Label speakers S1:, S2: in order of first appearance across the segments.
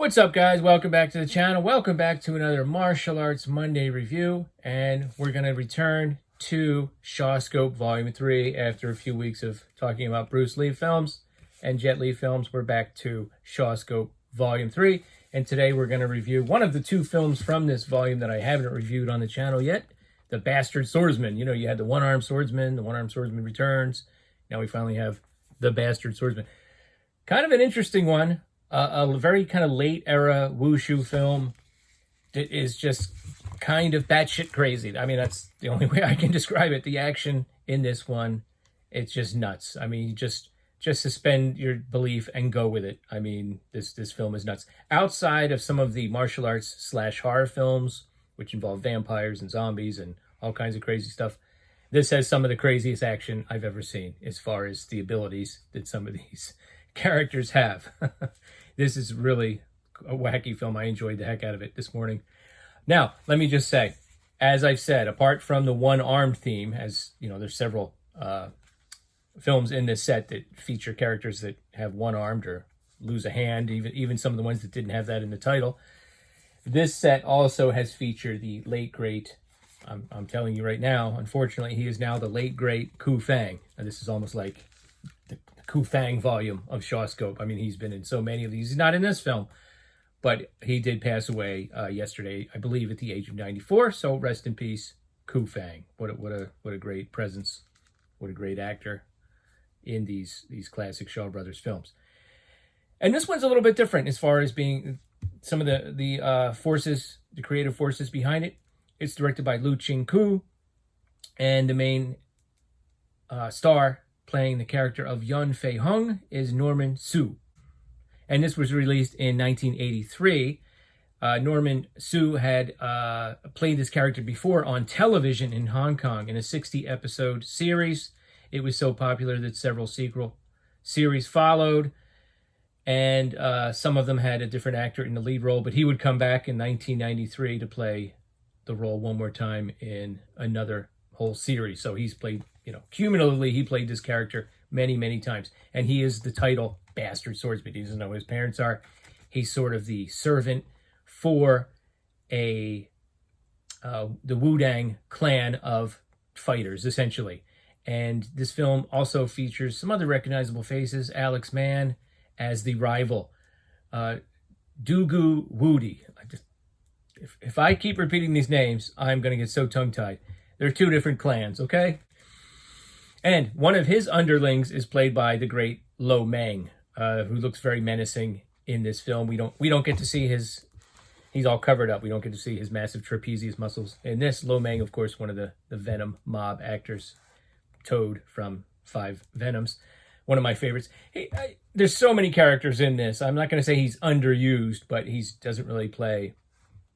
S1: What's up, guys? Welcome back to the channel. Welcome back to another Martial Arts Monday review. And we're going to return to Shawscope Volume 3 after a few weeks of talking about Bruce Lee films and Jet Li films. We're back to Shawscope Volume 3. And today we're going to review one of the two films from this volume that I haven't reviewed on the channel yet. The Bastard Swordsman. You know, you had the One-Armed Swordsman. The One-Armed Swordsman returns. Now we finally have the Bastard Swordsman. Kind of an interesting one. A very kind of late era wushu film that is just kind of batshit crazy. I mean, that's the only way I can describe it. The action in this one, it's just nuts. I mean, just suspend your belief and go with it. I mean, this film is nuts. Outside of some of the martial arts / horror films, which involve vampires and zombies and all kinds of crazy stuff, this has some of the craziest action I've ever seen as far as the abilities that some of these characters have. This is really a wacky film. I enjoyed the heck out of it this morning. Now, let me just say, as I've said, apart from the one-armed theme, as you know, there's several films in this set that feature characters that have one-armed or lose a hand, even some of the ones that didn't have that in the title. This set also has featured the late, great, I'm telling you right now, unfortunately, he is now the late, great Ku Feng. And this is almost like the Ku Feng volume of Shawscope. I mean, he's been in so many of these. He's not in this film, but he did pass away yesterday, I believe, at the age of 94. So rest in peace, Ku Feng. What a great presence. What a great actor in these classic Shaw Brothers films. And this one's a little bit different as far as being some of the forces, the creative forces behind it. It's directed by Lu Ching-ku, and the main star playing the character of Yun Fei Hung is Norman Su. And this was released in 1983. Norman Su had played this character before on television in Hong Kong in a 60-episode series. It was so popular that several sequel series followed, and some of them had a different actor in the lead role, but he would come back in 1993 to play the role one more time in another whole series. So he's played, cumulatively, he played this character many, many times. And he is the title Bastard Swordsman. He doesn't know who his parents are. He's sort of the servant for the Wudang clan of fighters, essentially. And this film also features some other recognizable faces. Alex Mann as the rival. Dugu Wudi. If I keep repeating these names, I'm going to get so tongue-tied. There are two different clans, okay? And one of his underlings is played by the great Lo Meng, who looks very menacing in this film. We don't get to see his... He's all covered up. We don't get to see his massive trapezius muscles. In this, Lo Meng, of course, one of the Venom mob actors. Toad from 5 Venoms. One of my favorites. There's so many characters in this. I'm not going to say he's underused, but he doesn't really play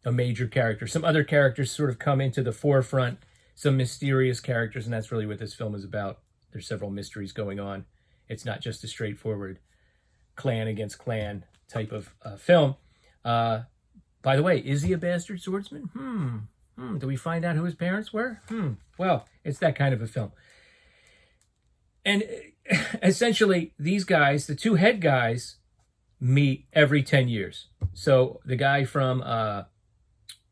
S1: a major character. Some other characters sort of come into the forefront, some mysterious characters, and that's really what this film is about. There's several mysteries going on. It's not just a straightforward clan against clan type of film. By the way, is he a bastard swordsman? Do we find out who his parents were? Well, it's that kind of a film. And essentially, these guys, the two head guys, meet every 10 years. So the guy from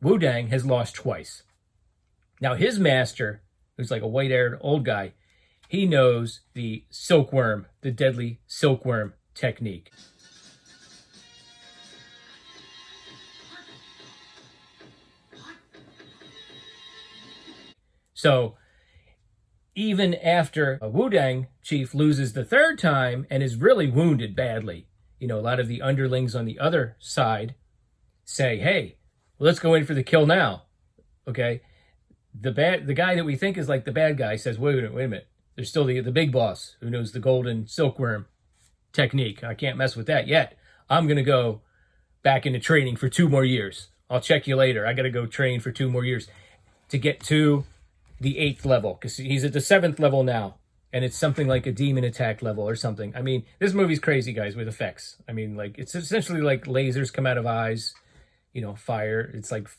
S1: Wudang has lost twice. Now his master, who's like a white-haired old guy, he knows the silkworm, the deadly silkworm technique. So even after a Wudang chief loses the third time and is really wounded badly, a lot of the underlings on the other side say, hey, let's go in for the kill now. Okay? The guy that we think is like the bad guy says, wait a minute. There's still the big boss who knows the golden silkworm technique. I can't mess with that yet. I'm going to go back into training for 2 more years. I'll check you later. I got to go train for 2 more years to get to the 8th level, because he's at the 7th level now. And it's something like a demon attack level or something. I mean, this movie's crazy, guys, with effects. I mean, like, it's essentially like lasers come out of eyes, fire. It's like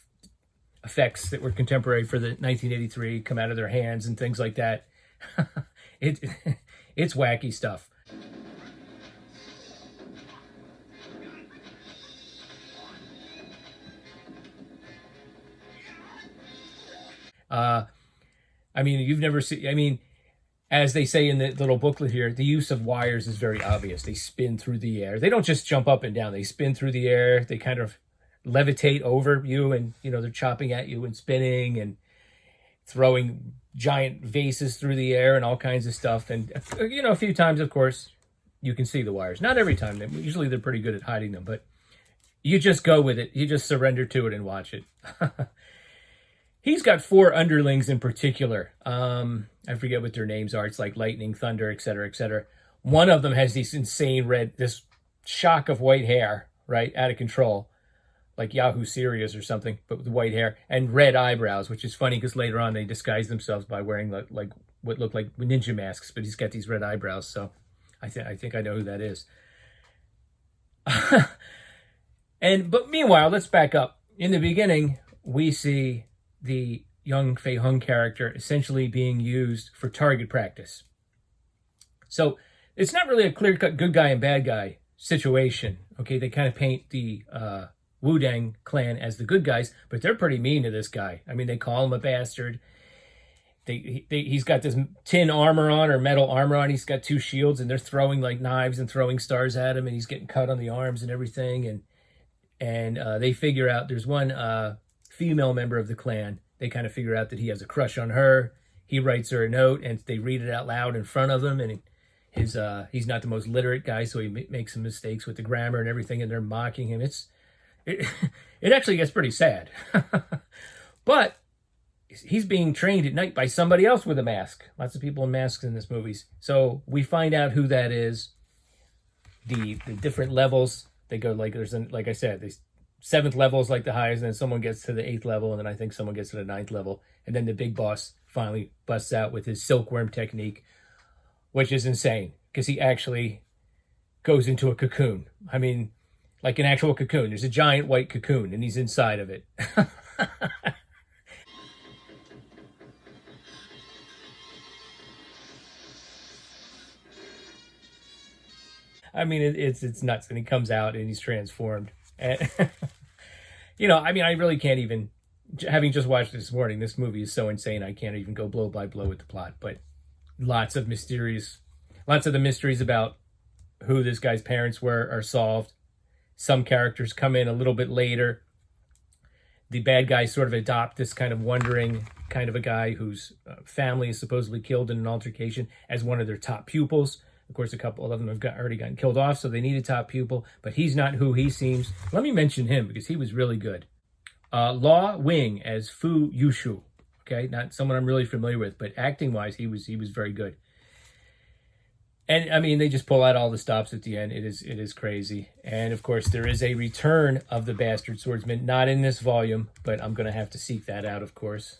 S1: effects that were contemporary for the 1983 come out of their hands and things like that. It's wacky stuff. I mean, you've never seen, I mean, as they say in the little booklet here, the use of wires is very obvious. They spin through the air. They don't just jump up and down. They spin through the air. They kind of levitate over you, and, you know, they're chopping at you and spinning and throwing giant vases through the air and all kinds of stuff. And, you know, a few times, of course, you can see the wires. Not every time. Usually they're pretty good at hiding them, but you just go with it. You just surrender to it and watch it. He's got 4 underlings in particular. I forget what their names are. It's like lightning, thunder, etc., etc. One of them has this insane this shock of white hair, right, out of control, like Yahoo Serious or something, but with white hair and red eyebrows, which is funny because later on they disguise themselves by wearing like what look like ninja masks, but he's got these red eyebrows, so I think I know who that is. But meanwhile, let's back up. In the beginning, we see the young Fei Hung character essentially being used for target practice. So it's not really a clear-cut good guy and bad guy situation. Okay, they kind of paint the Wudang clan as the good guys, but they're pretty mean to this guy. I mean, they call him a bastard. He's got this tin armor on, or metal armor on. He's got 2 shields, and they're throwing like knives and throwing stars at him, and he's getting cut on the arms and everything. And they figure out there's one female member of the clan. They kind of figure out that he has a crush on her. He writes her a note, and they read it out loud in front of him. And he's not the most literate guy, so he makes some mistakes with the grammar and everything, and they're mocking him. It actually gets pretty sad. But he's being trained at night by somebody else with a mask. Lots of people in masks in this movie. So we find out who that is. The different levels. They go like like I said, the 7th level is like the highest, and then someone gets to the 8th level, and then I think someone gets to the 9th level, and then the big boss finally busts out with his silkworm technique, which is insane because he actually goes into a cocoon. I mean, like an actual cocoon. There's a giant white cocoon, and he's inside of it. I mean, it's nuts, and he comes out and he's transformed. And you know, I mean, I really can't even, having just watched it this morning, this movie is so insane I can't even go blow by blow with the plot. But lots of the mysteries about who this guy's parents were are solved. Some characters come in a little bit later. The bad guys sort of adopt this kind of wandering kind of a guy whose family is supposedly killed in an altercation as one of their top pupils. Of course, a couple of them have already gotten killed off, so they need a top pupil, but he's not who he seems. Let me mention him because he was really good. Law Wing as Fu Yushu. Okay, not someone I'm really familiar with, but acting-wise, he was very good. And I mean, they just pull out all the stops at the end. It is crazy. And of course, there is a return of the Bastard Swordsman, not in this volume, but I'm going to have to seek that out, of course.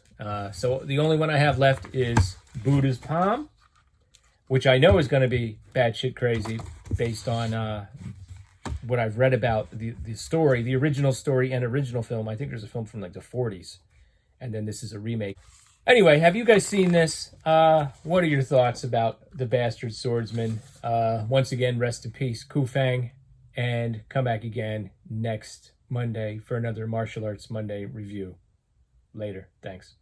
S1: So the only one I have left is Buddha's Palm, which I know is going to be batshit crazy based on what I've read about the story, the original story and original film. I think there's a film from like the 40s, and then this is a remake. Anyway, have you guys seen this? What are your thoughts about the Bastard Swordsman? Once again, rest in peace, Ku Feng, and come back again next Monday for another Martial Arts Monday review. Later. Thanks.